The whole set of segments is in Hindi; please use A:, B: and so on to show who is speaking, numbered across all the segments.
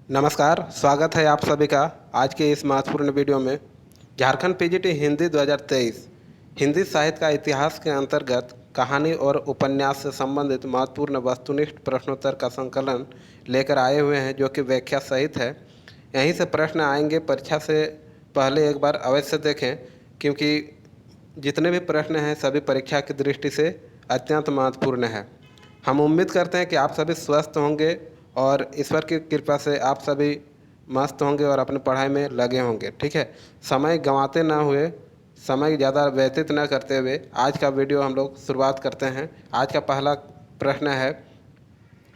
A: नमस्कार, स्वागत है आप सभी का आज के इस महत्वपूर्ण वीडियो में। झारखंड पीजीटी हिंदी 2023 हिंदी साहित्य का इतिहास के अंतर्गत कहानी और उपन्यास से संबंधित महत्वपूर्ण वस्तुनिष्ठ प्रश्नोत्तर का संकलन लेकर आए हुए हैं, जो कि व्याख्या सहित है। यहीं से प्रश्न आएंगे, परीक्षा से पहले एक बार अवश्य देखें, क्योंकि जितने भी प्रश्न हैं सभी परीक्षा की दृष्टि से अत्यंत महत्वपूर्ण है। हम उम्मीद करते हैं कि आप सभी स्वस्थ होंगे और ईश्वर की कृपा से आप सभी मस्त होंगे और अपनी पढ़ाई में लगे होंगे। ठीक है, समय गंवाते ना हुए, समय ज़्यादा व्यतीत न करते हुए आज का वीडियो हम लोग शुरुआत करते हैं। आज का पहला प्रश्न है,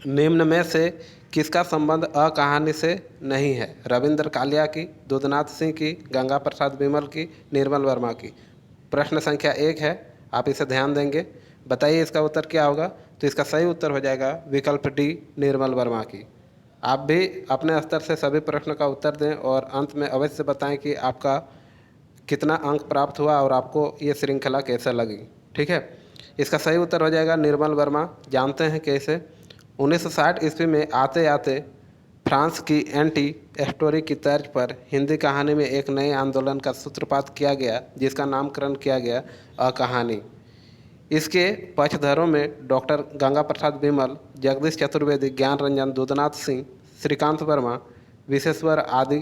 A: निम्न में से किसका संबंध अ कहानी से नहीं है? रविंद्र कालिया की, दुधनाथ सिंह की, गंगा प्रसाद बिमल की, निर्मल वर्मा की। प्रश्न संख्या 1 है, आप इसे ध्यान देंगे। बताइए इसका उत्तर क्या होगा? तो इसका सही उत्तर हो जाएगा विकल्प डी, निर्मल वर्मा की। आप भी अपने स्तर से सभी प्रश्नों का उत्तर दें और अंत में अवश्य बताएं कि आपका कितना अंक प्राप्त हुआ और आपको ये श्रृंखला कैसे लगी। ठीक है, इसका सही उत्तर हो जाएगा निर्मल वर्मा। जानते हैं कैसे? 1960 ईस्वी में आते आते फ्रांस की एंटी स्टोरी की तर्ज पर हिंदी कहानी में एक नए आंदोलन का सूत्रपात किया गया, जिसका नामकरण किया गया अ कहानी। इसके पक्षधरों में डॉक्टर गंगा प्रसाद बिमल, जगदीश चतुर्वेदी, ज्ञान रंजन, दुधनाथ सिंह, श्रीकांत वर्मा, विश्वेश्वर आदि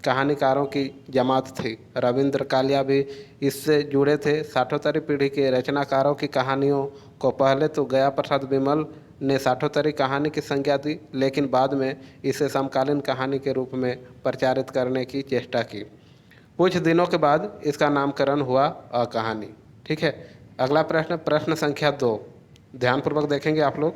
A: कहानीकारों की जमात थी। रविंद्र कालिया भी इससे जुड़े थे। साठोत्तरी पीढ़ी के रचनाकारों की कहानियों को पहले तो गया प्रसाद बिमल ने साठोत्तरी कहानी की संज्ञा दी, लेकिन बाद में इसे समकालीन कहानी के रूप में प्रचारित करने की चेष्टा की। कुछ दिनों के बाद इसका नामकरण हुआ अ कहानी। ठीक है, अगला प्रश्न, प्रश्न संख्या 2, ध्यानपूर्वक देखेंगे आप लोग।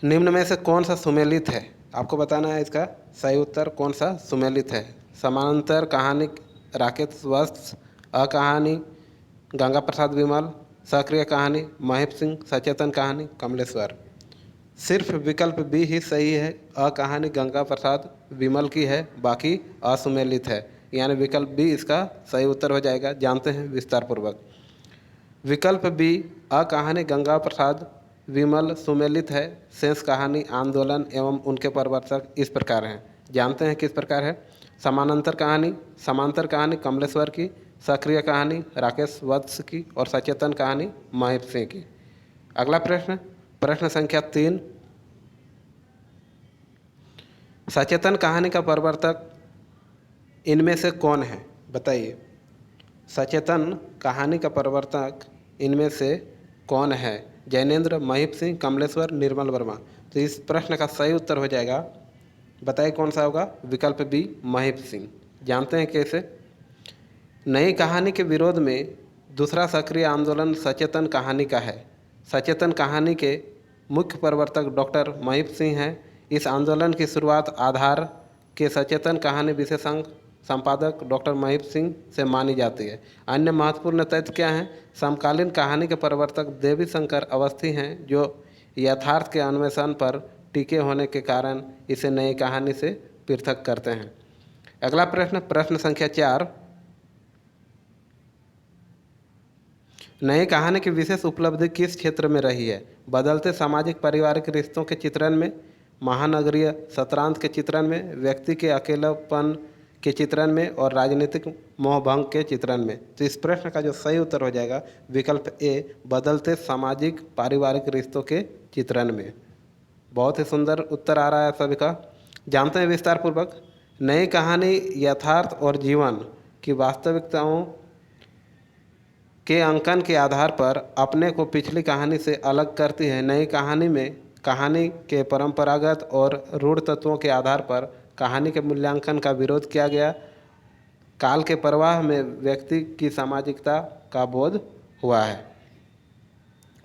A: निम्न में से कौन सा सुमेलित है? आपको बताना है इसका सही उत्तर कौन सा सुमेलित है। समानांतर कहानी राकेश वत्स, अ कहानी गंगा प्रसाद विमल, सक्रिय कहानी महेश सिंह, सचेतन कहानी कमलेश्वर। सिर्फ विकल्प बी ही सही है, अ कहानी गंगा प्रसाद विमल की है, बाकी असुमेलित है, यानी विकल्प बी इसका सही उत्तर हो जाएगा। जानते हैं विस्तार पूर्वक। विकल्प बी, अ कहानी गंगा प्रसाद विमल सुमेलित है, शेष कहानी आंदोलन एवं उनके प्रवर्तक इस प्रकार हैं। जानते हैं किस प्रकार है? समांतर कहानी कमलेश्वर की, सक्रिय कहानी राकेश वत्स की और सचेतन कहानी महेश सिंह की। अगला प्रश्न, प्रश्न संख्या 3, सचेतन कहानी का प्रवर्तक इनमें से कौन है? बताइए, सचेतन कहानी का प्रवर्तक इनमें से कौन है? जैनेन्द्र, महीप सिंह, कमलेश्वर, निर्मल वर्मा। तो इस प्रश्न का सही उत्तर हो जाएगा, बताइए कौन सा होगा? विकल्प बी, महीप सिंह। जानते हैं कैसे? नई कहानी के विरोध में दूसरा सक्रिय आंदोलन सचेतन कहानी का है। सचेतन कहानी के मुख्य प्रवर्तक डॉक्टर महीप सिंह हैं। इस आंदोलन की शुरुआत आधार के सचेतन कहानी विशेषांक संपादक डॉक्टर महीप सिंह से मानी जाती है। अन्य महत्वपूर्ण तथ्य क्या हैं? समकालीन कहानी के प्रवर्तक देवी शंकर अवस्थी हैं, जो यथार्थ के अन्वेषण पर टिके होने के कारण इसे नई कहानी से पृथक करते हैं। अगला प्रश्न, प्रश्न संख्या 4, नई कहानी की विशेष उपलब्धि किस क्षेत्र में रही है? बदलते सामाजिक पारिवारिक रिश्तों के चित्रण में, महानगरीय सत्रांत के चित्रण में, व्यक्ति के अकेलापन के चित्रण में और राजनीतिक मोहभंग के चित्रण में। तो इस प्रश्न का जो सही उत्तर हो जाएगा विकल्प ए, बदलते सामाजिक पारिवारिक रिश्तों के चित्रण में। बहुत ही सुंदर उत्तर आ रहा है सभी का। जानते हैं विस्तार पूर्वक। नई कहानी यथार्थ और जीवन की वास्तविकताओं के अंकन के आधार पर अपने को पिछली कहानी से अलग करती है। नई कहानी में कहानी के परंपरागत और रूढ़ तत्वों के आधार पर कहानी के मूल्यांकन का विरोध किया गया। काल के प्रवाह में व्यक्ति की सामाजिकता का बोध हुआ है।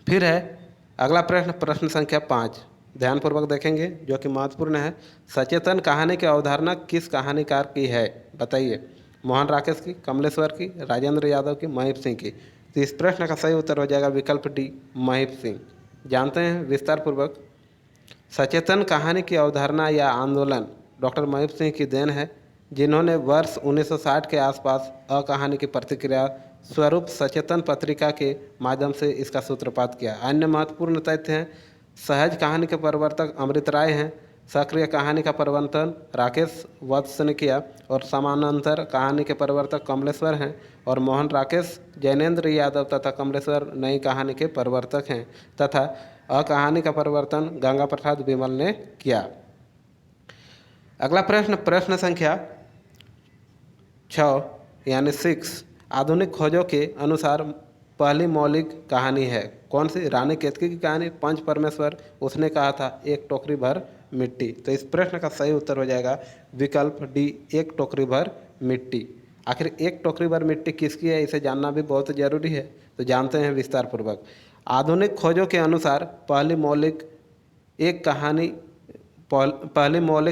A: फिर है अगला प्रश्न, प्रश्न संख्या 5, ध्यानपूर्वक देखेंगे, जो कि महत्वपूर्ण है। सचेतन कहानी की अवधारणा किस कहानीकार की है? बताइए, मोहन राकेश की, कमलेश्वर की, राजेंद्र यादव की, महीप सिंह की। तो इस प्रश्न का सही उत्तर हो जाएगा विकल्प डी, महीप सिंह। जानते हैं विस्तार पूर्वक। सचेतन कहानी की अवधारणा या आंदोलन डॉक्टर महीप सिंह की देन है, जिन्होंने वर्ष 1960 के आसपास अ कहानी की प्रतिक्रिया स्वरूप सचेतन पत्रिका के माध्यम से इसका सूत्रपात किया। अन्य महत्वपूर्ण तथ्य हैं, सहज कहानी के प्रवर्तक अमृत राय हैं। सक्रिय कहानी का प्रवर्तन राकेश वत्स ने किया और समानांतर कहानी के प्रवर्तक कमलेश्वर हैं और मोहन राकेश, जैनेन्द्र यादव तथा कमलेश्वर नई कहानी के प्रवर्तक हैं तथा कहानी का प्रवर्तन गंगा प्रसाद विमल ने किया। अगला प्रश्न, प्रश्न संख्या 6 यानी 6, आधुनिक खोजों के अनुसार पहली मौलिक कहानी है कौन सी? रानी केतकी की कहानी, पंच परमेश्वर, उसने कहा था एक टोकरी भर मिट्टी। तो इस प्रश्न का सही उत्तर हो जाएगा विकल्प डी, एक टोकरी भर मिट्टी। आखिर एक टोकरी भर मिट्टी किसकी है, इसे जानना भी बहुत जरूरी है, तो जानते हैं विस्तार पूर्वक। आधुनिक खोजों के अनुसार पहली मौलिक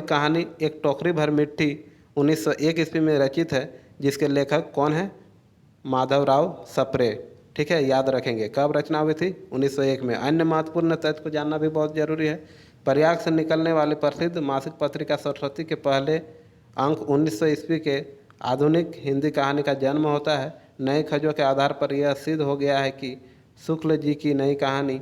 A: कहानी एक टोकरी भर मिट्टी 1901 ईस्वी में रचित है, जिसके लेखक कौन है? माधवराव सप्रे। ठीक है, याद रखेंगे। कब रचना हुई थी? 1901 में। अन्य महत्वपूर्ण तथ्य को जानना भी बहुत जरूरी है। प्रयाग से निकलने वाली प्रसिद्ध मासिक पत्रिका सरस्वती के पहले अंक 1900 ईस्वी के आधुनिक हिंदी कहानी का जन्म होता है। नए खोजों के आधार पर यह सिद्ध हो गया है कि शुक्ल जी की नई कहानी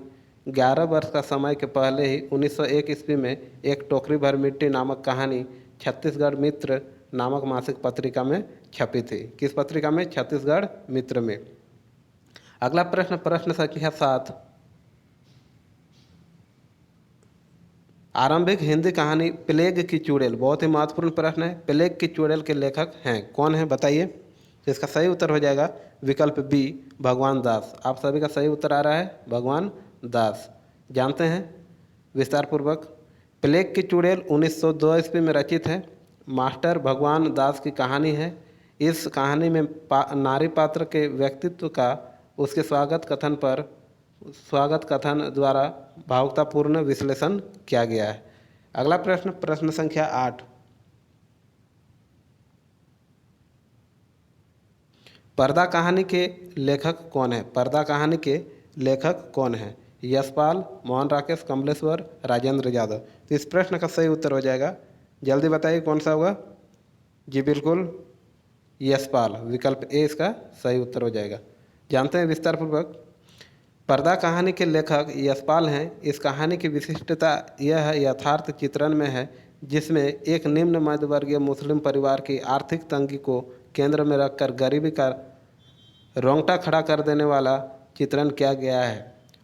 A: 11 वर्ष का समय के पहले ही 1901 ईस्वी में एक टोकरी भर मिट्टी नामक कहानी छत्तीसगढ़ मित्र नामक मासिक पत्रिका में छपी थी। किस पत्रिका में? छत्तीसगढ़ मित्र में। अगला प्रश्न, प्रश्न संख्या 7, आरंभिक हिंदी कहानी प्लेग की चुड़ैल, बहुत ही महत्वपूर्ण प्रश्न है। प्लेग की चुड़ैल के लेखक हैं कौन है, बताइए। तो इसका सही उत्तर हो जाएगा विकल्प बी, भगवान दास। आप सभी का सही उत्तर आ रहा है भगवान दास। जानते हैं विस्तार पूर्वक। प्लेग की चुड़ैल 1902 ईस्वी में रचित है। मास्टर भगवान दास की कहानी है। इस कहानी में नारी पात्र के व्यक्तित्व का उसके स्वागत कथन द्वारा भावुकतापूर्ण विश्लेषण किया गया है। अगला प्रश्न, प्रश्न संख्या 8, पर्दा कहानी के लेखक कौन है? पर्दा कहानी के लेखक कौन है? यशपाल, मोहन राकेश, कमलेश्वर, राजेंद्र यादव। तो इस प्रश्न का सही उत्तर हो जाएगा, जल्दी बताइए कौन सा होगा? जी बिल्कुल, यशपाल, विकल्प ए इसका सही उत्तर हो जाएगा। जानते हैं विस्तार पूर्वक। पर्दा कहानी के लेखक यशपाल हैं। इस कहानी की विशिष्टता यह यथार्थ चित्रण में है, जिसमें एक निम्न मध्यवर्गीय मुस्लिम परिवार की आर्थिक तंगी को केंद्र में रखकर गरीबी का रोंगटा खड़ा कर देने वाला चित्रण किया गया है।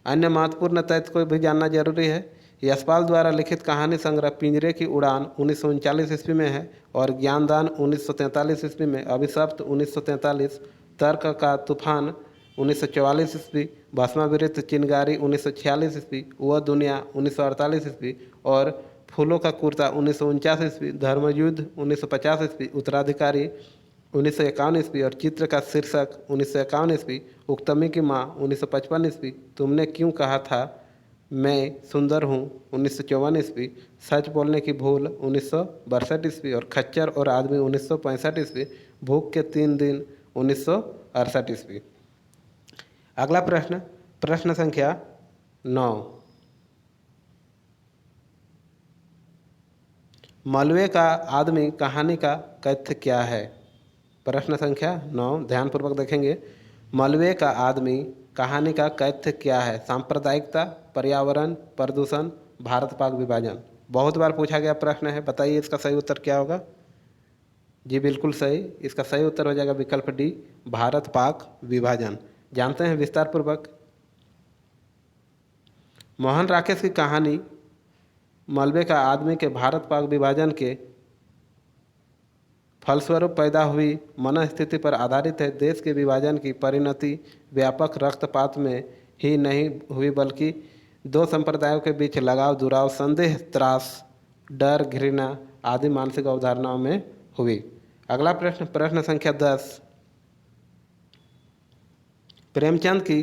A: अन्य महत्वपूर्ण तथ्य को भी जानना जरूरी है। यशपाल द्वारा लिखित कहानी संग्रह पिंजरे की उड़ान 1939 ईस्वी में है और ज्ञानदान 1943 ईस्वी में, अभिशप्त 1943, तर्क का तूफान 1944 ईस्वी, भस्मावृत चिनगारी 1946 ईस्वी, वह दुनिया 1948 ईस्वी और फूलों का कुर्ता 1949 ईस्वी, धर्मयुद्ध 1950 ईस्वी, उत्तराधिकारी 1951 ईस्वी और चित्र का शीर्षक 1951 ईस्वी, उक्तमी की माँ 1955 ईस्वी, तुमने क्यों कहा था मैं सुंदर हूँ 1954 ईस्वी, सच बोलने की भूल 1962 ईस्वी और खच्चर और आदमी 1965 ईस्वी, भूख के 3 दिन 1968 ईस्वी। अगला प्रश्न, प्रश्न संख्या 9, मलबे का आदमी कहानी का कथ्य क्या है? प्रश्न संख्या 9, ध्यानपूर्वक देखेंगे। मलबे का आदमी कहानी का कथ्य क्या है? सांप्रदायिकता, पर्यावरण, प्रदूषण, भारत पाक विभाजन। बहुत बार पूछा गया प्रश्न है, बताइए इसका सही उत्तर क्या होगा? जी बिल्कुल सही, इसका सही उत्तर हो जाएगा विकल्प डी, भारत पाक विभाजन। जानते हैं विस्तार पूर्वक। मोहन राकेश की कहानी मलबे का आदमी के भारत पाक विभाजन के फलस्वरूप पैदा हुई मनस्थिति पर आधारित है। देश के विभाजन की परिणति व्यापक रक्तपात में ही नहीं हुई, बल्कि दो संप्रदायों के बीच लगाव, दुराव, संदेह, त्रास, डर, घृणा आदि मानसिक अवधारणाओं में हुई। अगला प्रश्न, प्रश्न संख्या 10, प्रेमचंद की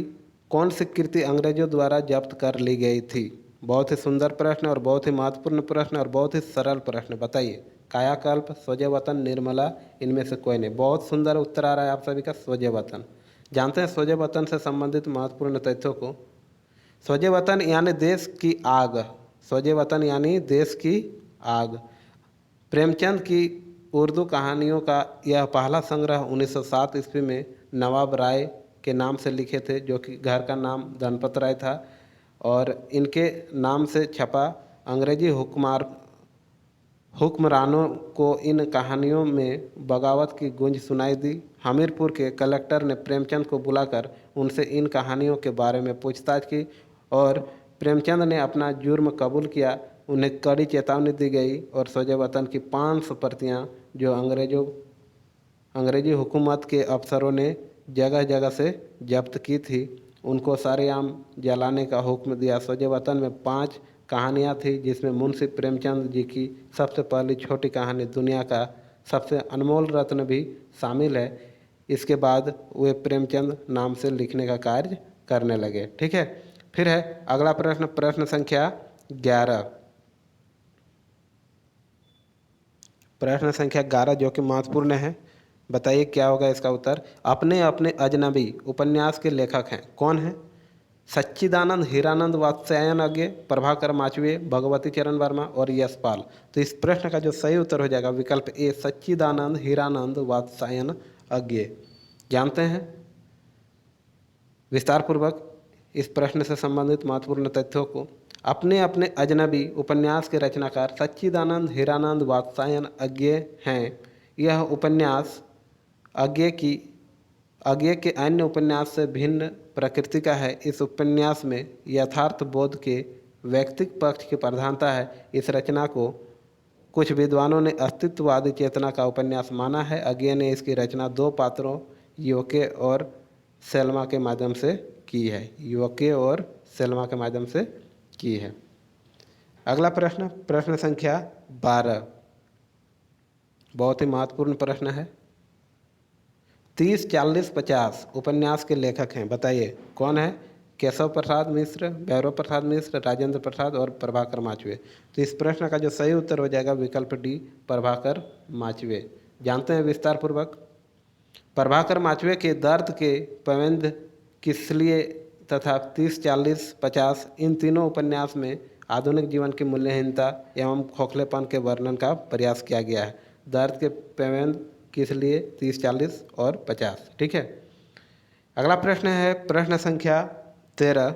A: कौन सी कृति अंग्रेजों द्वारा जब्त कर ली गई थी? बहुत ही सुंदर प्रश्न और बहुत ही महत्वपूर्ण प्रश्न और बहुत ही सरल प्रश्न। बताइए, कायाकल्प, स्वजय वतन, निर्मला, इनमें से कोई नहीं। बहुत सुंदर उत्तर आ रहा है आप सभी का, स्वजय वतन। जानते हैं स्वजय वतन से संबंधित महत्वपूर्ण तथ्यों को। स्वजय वतन यानी देश की आग, स्वजय वतन यानी देश की आग। प्रेमचंद की उर्दू कहानियों का यह पहला संग्रह 1907 ईस्वी में नवाब राय के नाम से लिखे थे, जो कि घर का नाम धनपत राय था, और इनके नाम से छपा। अंग्रेजी हुक्मरानों को इन कहानियों में बगावत की गूंज सुनाई दी। हमीरपुर के कलेक्टर ने प्रेमचंद को बुलाकर उनसे इन कहानियों के बारे में पूछताछ की और प्रेमचंद ने अपना जुर्म कबूल किया। उन्हें कड़ी चेतावनी दी गई और सौजे वतन की 500 प्रतियां जो अंग्रेजी हुकूमत के अफसरों ने जगह जगह से जब्त की थी, उनको सरेआम जलाने का हुक्म दिया। सौजे वतन में 5 कहानियाँ थी, जिसमें मुंशी प्रेमचंद जी की सबसे पहली छोटी कहानी दुनिया का सबसे अनमोल रत्न भी शामिल है। इसके बाद वे प्रेमचंद नाम से लिखने का कार्य करने लगे। ठीक है, फिर है अगला प्रश्न, प्रश्न संख्या 11। प्रश्न संख्या 11 जो कि महत्वपूर्ण है। बताइए क्या होगा इसका उत्तर। अपने अपने अजनबी उपन्यास के लेखक हैं, कौन है? सच्चिदानंद, हीरानंद वात्स्यायन, प्रभाकर माचवे, भगवती चरण वर्मा और यशपाल। तो इस प्रश्न का जो सही उत्तर हो जाएगा विकल्प ए, सच्चिदानंद हीरानंद वात्स्यायन। जानते हैं विस्तार पूर्वक इस प्रश्न से संबंधित महत्वपूर्ण तथ्यों को। अपने अपने अजनबी उपन्यास के रचनाकार सच्चिदानंद हीरानंद वात्स्यायन हैं। यह उपन्यास अज्ञे के अन्य उपन्यास से भिन्न प्रकृति का है। इस उपन्यास में यथार्थ बोध के व्यक्तिक पक्ष की प्रधानता है। इस रचना को कुछ विद्वानों ने अस्तित्ववादी चेतना का उपन्यास माना है। अज्ञे ने इसकी रचना 2 पात्रों योके और सेल्मा के माध्यम से की है। योके और सेल्मा के माध्यम से की है। अगला प्रश्न, प्रश्न संख्या 12, बहुत ही महत्वपूर्ण प्रश्न है। 30, 40, 50 उपन्यास के लेखक हैं, बताइए कौन है? केशव प्रसाद मिश्र, भैरव प्रसाद मिश्र, राजेंद्र प्रसाद और प्रभाकर माचवे। तो इस प्रश्न का जो सही उत्तर हो जाएगा विकल्प डी, प्रभाकर माचवे। जानते हैं विस्तार पूर्वक। प्रभाकर माचवे के दर्द के प्रबंध किसलिए तथा 30, 40, 50 इन तीनों उपन्यास में आधुनिक जीवन की मूल्यहीनता एवं खोखलेपन के वर्णन का प्रयास किया गया है। दर्द के प्रबंध किस लिए 30, 40 और 50। ठीक है, अगला प्रश्न है प्रश्न संख्या 13।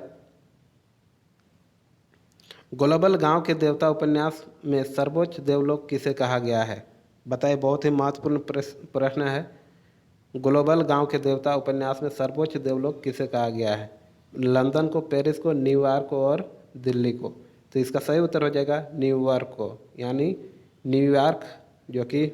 A: ग्लोबल गांव के देवता उपन्यास में सर्वोच्च देवलोक किसे कहा गया है? बताइए, बहुत ही महत्वपूर्ण प्रश्न है। ग्लोबल गांव के देवता उपन्यास में सर्वोच्च देवलोक किसे कहा गया है? लंदन को, पेरिस को, न्यूयॉर्क को और दिल्ली को। तो इसका सही उत्तर हो जाएगा न्यूयॉर्क को, यानी न्यूयॉर्क जो कि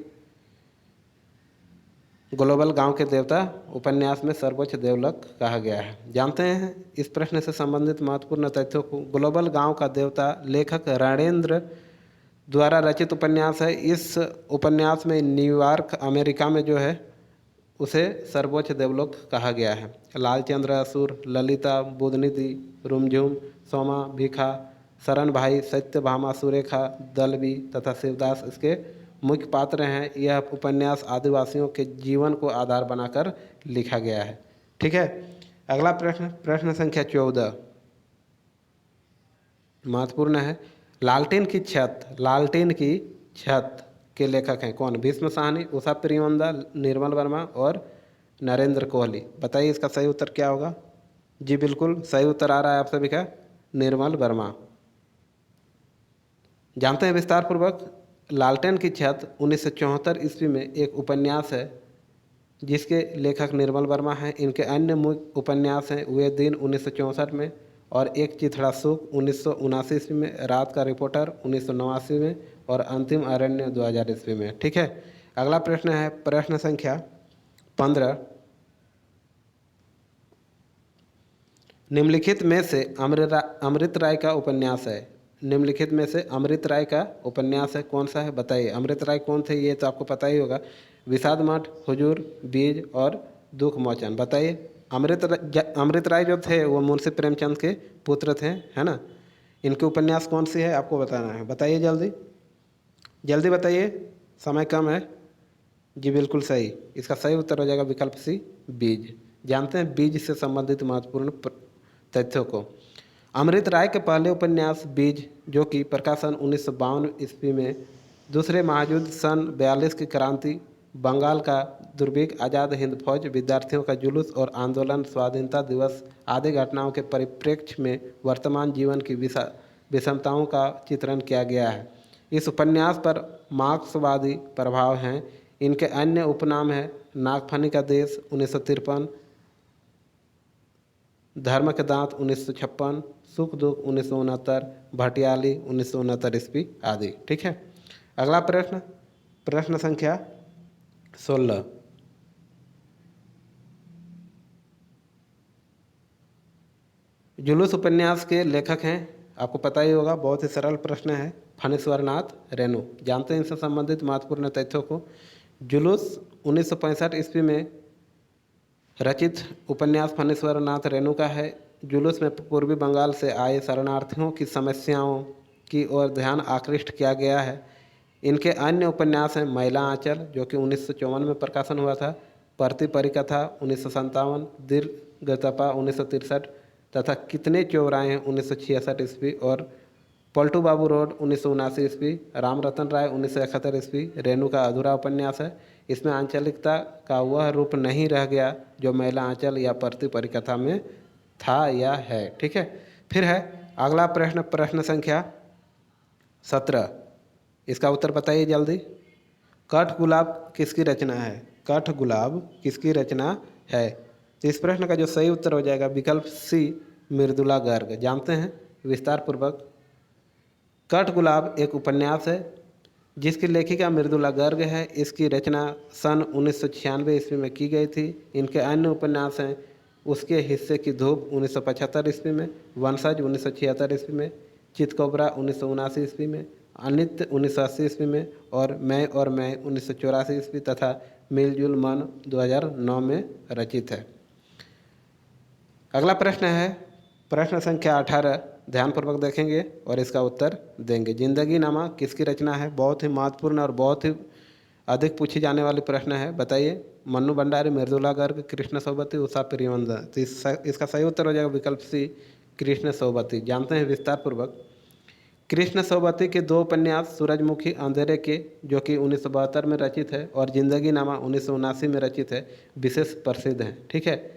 A: ग्लोबल गांव के देवता उपन्यास में सर्वोच्च देवलोक कहा गया है। जानते हैं इस प्रश्न से संबंधित महत्वपूर्ण तथ्यों को। ग्लोबल गांव का देवता लेखक रणेंद्र द्वारा रचित उपन्यास है। इस उपन्यास में न्यूयॉर्क अमेरिका में जो है उसे सर्वोच्च देवलोक कहा गया है। लालचंद्र, असुर, ललिता, बुधनिधि, रुमझुम, सोमा, भीखा, शरण भाई, सत्यभामा, सुरेखा, दलवी तथा शिवदास इसके मुख्य पात्र हैं। यह उपन्यास आदिवासियों के जीवन को आधार बनाकर लिखा गया है। ठीक है, अगला प्रश्न, प्रश्न संख्या 14 महत्वपूर्ण है। लालटेन की छत के लेखक हैं कौन? भीष्म साहनी, उषा प्रियंदा, निर्मल वर्मा और नरेंद्र कोहली। बताइए इसका सही उत्तर क्या होगा? जी बिल्कुल सही उत्तर आ रहा है आप सभी का, निर्मल वर्मा। जानते हैं विस्तार पूर्वक। लालटेन की छत 1974 ईस्वी में एक उपन्यास है जिसके लेखक निर्मल वर्मा हैं। इनके अन्य मुख्य उपन्यास हैं वे दिन 1964 में और एक चिथड़ा सुख 1979 ईस्वी में, रात का रिपोर्टर 1989 में और अंतिम अरण्य 2000 ईस्वी में। ठीक है, अगला प्रश्न है प्रश्न संख्या 15। निम्नलिखित में से अमृत राय का उपन्यास है। निम्नलिखित में से अमृत राय का उपन्यास है, कौन सा है? बताइए। अमृत राय कौन थे ये तो आपको पता ही होगा। विषाद मठ, हुजूर, बीज और दुख मोचन। बताइए। अमृत राय जो थे वो मुंशी प्रेमचंद के पुत्र थे, है ना। इनके उपन्यास कौन सी है आपको बताना है। बताइए जल्दी जल्दी बताइए, समय कम है। जी बिल्कुल सही, इसका सही उत्तर हो जाएगा विकल्प सी, बीज। जानते हैं बीज से संबंधित महत्वपूर्ण तथ्यों को। अमृत राय के पहले उपन्यास बीज, जो कि प्रकाशन 1952 ईस्वी में, दूसरे महायुद्ध सन 42 की क्रांति, बंगाल का दुर्भिक्ष, आज़ाद हिंद फौज, विद्यार्थियों का जुलूस और आंदोलन, स्वाधीनता दिवस आदि घटनाओं के परिप्रेक्ष्य में वर्तमान जीवन की विषमताओं का चित्रण किया गया है। इस उपन्यास पर मार्क्सवादी प्रभाव हैं। इनके अन्य उपनाम हैं नागफनी का देश 1953, धर्म के दांत 1956, सुख दुख 1969, भटियाली 1969 ईस्वी आदि। ठीक है। अगला प्रश्न, प्रश्न संख्या 16। जुलूस उपन्यास के लेखक हैं, आपको पता ही होगा, बहुत ही सरल प्रश्न है, फणीश्वरनाथ रेणु। जानते हैं इनसे संबंधित महत्वपूर्ण तथ्यों को। जुलूस 1965 ईस्वी में रचित उपन्यास फणीश्वरनाथ रेणु का है। जुलूस में पूर्वी बंगाल से आए शरणार्थियों की समस्याओं की ओर ध्यान आकृष्ट किया गया है। इनके अन्य उपन्यास हैं महिला आंचल, जो कि 1954 में प्रकाशन हुआ था, परती परिकथा 1957, दीर्घतपा 1963 तथा कितने चौराहे 1966 ईस्वी, और पलटू बाबू रोड 1979 ईस्वी, राम रतन राय 1971 ईस्वी रेणु का अधूरा उपन्यास है। इसमें आंचलिकता का वह रूप नहीं रह गया जो महिला आंचल या परती परिकथा में था या है। ठीक है। फिर है अगला प्रश्न, प्रश्न संख्या 17। इसका उत्तर बताइए जल्दी। कठ गुलाब किसकी रचना है? कठ गुलाब किसकी रचना है? तो इस प्रश्न का जो सही उत्तर हो जाएगा विकल्प सी, मृदुला गर्ग। जानते हैं विस्तार पूर्वक। कठ गुलाब एक उपन्यास है जिसकी लेखिका मृदुला गर्ग है। इसकी रचना सन 1996 ईस्वी में की गई थी। इनके अन्य उपन्यास हैं उसके हिस्से की धूप 1975 ईस्वी में, वंशज 1976 ईस्वी में, चितकोबरा 1979 ईस्वी में, अनित्य 1980 ईस्वी में, और मैं 1984 ईस्वी तथा मिलजुल मन 2009 में रचित है। अगला प्रश्न है प्रश्न संख्या 18। ध्यानपूर्वक देखेंगे और इसका उत्तर देंगे। जिंदगी नामा किसकी रचना है? बहुत ही महत्वपूर्ण और बहुत ही अधिक पूछी जाने वाली प्रश्न है। बताइए। मन्नू भंडारी, मृदुला गर्ग, कृष्ण सोबती, उषा प्रियवंदन। तो इसका सही उत्तर हो जाएगा विकल्प सी, कृष्ण सोबती। जानते हैं विस्तार पूर्वक। कृष्ण सोबती के दो उपन्यास सूरजमुखी अंधेरे के, जो कि 1972 में रचित है, और जिंदगी नामा 1979 में रचित है, विशेष प्रसिद्ध हैं। ठीक है।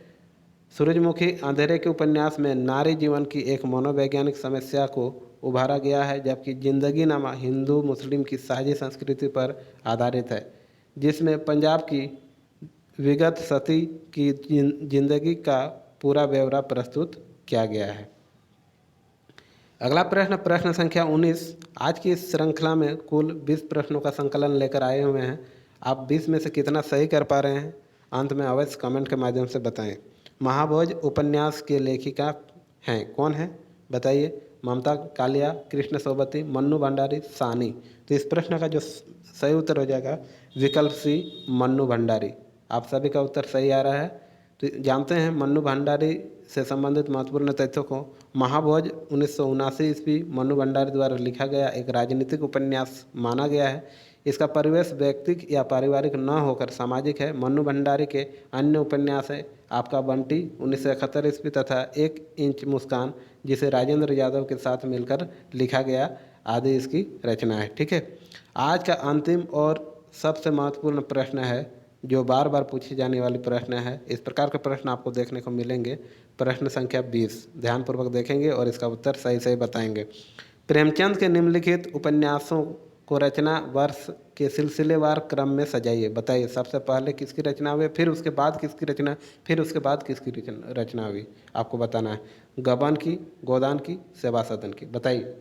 A: सूरजमुखी अंधेरे के उपन्यास में नारी जीवन की एक मनोवैज्ञानिक समस्या को उभारा गया है, जबकि जिंदगी नामा हिंदू मुस्लिम की साझी संस्कृति पर आधारित है, जिसमें पंजाब की विगत सती की जिंदगी का पूरा ब्यौरा प्रस्तुत किया गया है। अगला प्रश्न, प्रश्न संख्या 19। आज की इस श्रृंखला में कुल 20 प्रश्नों का संकलन लेकर आए हुए हैं। आप 20 में से कितना सही कर पा रहे हैं अंत में अवश्य कमेंट के माध्यम से बताएं। महाभोज उपन्यास के लेखिका हैं, कौन है बताइए। ममता कालिया, कृष्ण सोबती, मन्नू भंडारी, सानी। तो इस प्रश्न का जो सही उत्तर हो जाएगा विकल्प सी, मन्नू भंडारी। आप सभी का उत्तर सही आ रहा है। तो जानते हैं मन्नू भंडारी से संबंधित महत्वपूर्ण तथ्यों को। महाभोज 1979 ईस्वी मन्नू भंडारी द्वारा लिखा गया एक राजनीतिक उपन्यास माना गया है। इसका परिवेश व्यक्तिक या पारिवारिक न होकर सामाजिक है। मन्नू भंडारी के अन्य उपन्यास है आपका बंटी 1971 ईस्वी तथा 1 इंच मुस्कान, जिसे राजेंद्र यादव के साथ मिलकर लिखा गया, आदि इसकी रचना है। ठीक है। आज का अंतिम और सबसे महत्वपूर्ण प्रश्न है जो बार बार पूछी जाने वाली प्रश्न है। इस प्रकार के प्रश्न आपको देखने को मिलेंगे। प्रश्न संख्या 20। ध्यानपूर्वक देखेंगे और इसका उत्तर सही सही बताएंगे। प्रेमचंद के निम्नलिखित उपन्यासों को रचना वर्ष के सिलसिलेवार क्रम में सजाइए। बताइए सबसे पहले किसकी रचना हुई, फिर उसके बाद किसकी रचना, फिर उसके बाद किसकी रचना हुई, आपको बताना है। गबन की, गोदान की, सेवा सदन की। बताइए।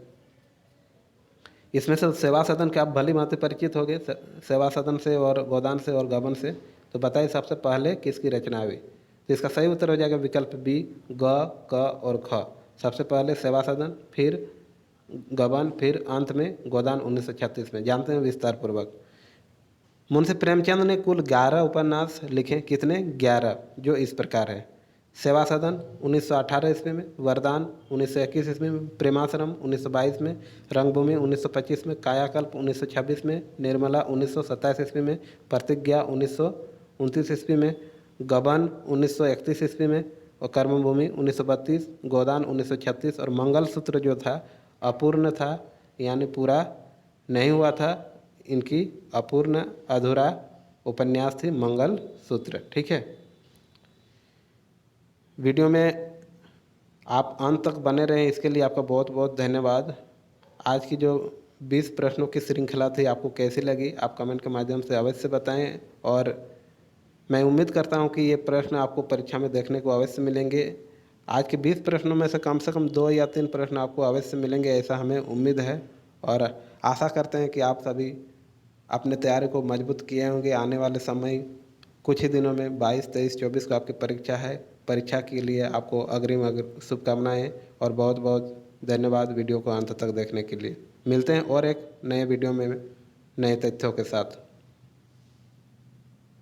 A: इसमें से सेवा सदन के आप भली भांति परिचित हो गए, सेवा सदन से और गोदान से और गबन से। तो बताइए सबसे पहले किसकी रचना हुई। तो इसका सही उत्तर हो जाएगा विकल्प बी, ग, क और ख। सबसे पहले सेवा सदन, फिर गबन, फिर अंत में गोदान 1936 में। जानते हैं विस्तार पूर्वक। मुंशी प्रेमचंद ने कुल 11 उपन्यास लिखे। कितने? 11, जो इस प्रकार है। सेवा सदन 1918 ईस्वी में, वरदान 1921 ईस्वी में, प्रेमाश्रम 1922 में, रंगभूमि 1925 में, कायाकल्प 1926 में, निर्मला 1927 ईस्वी में, प्रतिज्ञा 1929 ईस्वी में, गबन 1931 ईस्वी में, और कर्मभूमि 1932, गोदान 1936, और मंगलसूत्र जो था अपूर्ण था, यानी पूरा नहीं हुआ था। इनकी अपूर्ण अधूरा उपन्यास थी मंगलसूत्र। ठीक है। वीडियो में आप अंत तक बने रहें, इसके लिए आपका बहुत बहुत धन्यवाद। आज की जो 20 प्रश्नों की श्रृंखला थी, आपको कैसी लगी आप कमेंट के माध्यम से अवश्य बताएं। और मैं उम्मीद करता हूं कि ये प्रश्न आपको परीक्षा में देखने को अवश्य मिलेंगे। आज के 20 प्रश्नों में से कम 2 या 3 प्रश्न आपको अवश्य मिलेंगे, ऐसा हमें उम्मीद है। और आशा करते हैं कि आप सभी अपने तैयारी को मजबूत किए होंगे। आने वाले समय कुछ ही दिनों में 22, 23, 24 को आपकी परीक्षा है। परीक्षा के लिए आपको अग्रिम शुभकामनाएं और बहुत बहुत धन्यवाद वीडियो को अंत तक देखने के लिए। मिलते हैं और एक नए वीडियो में नए तथ्यों के साथ।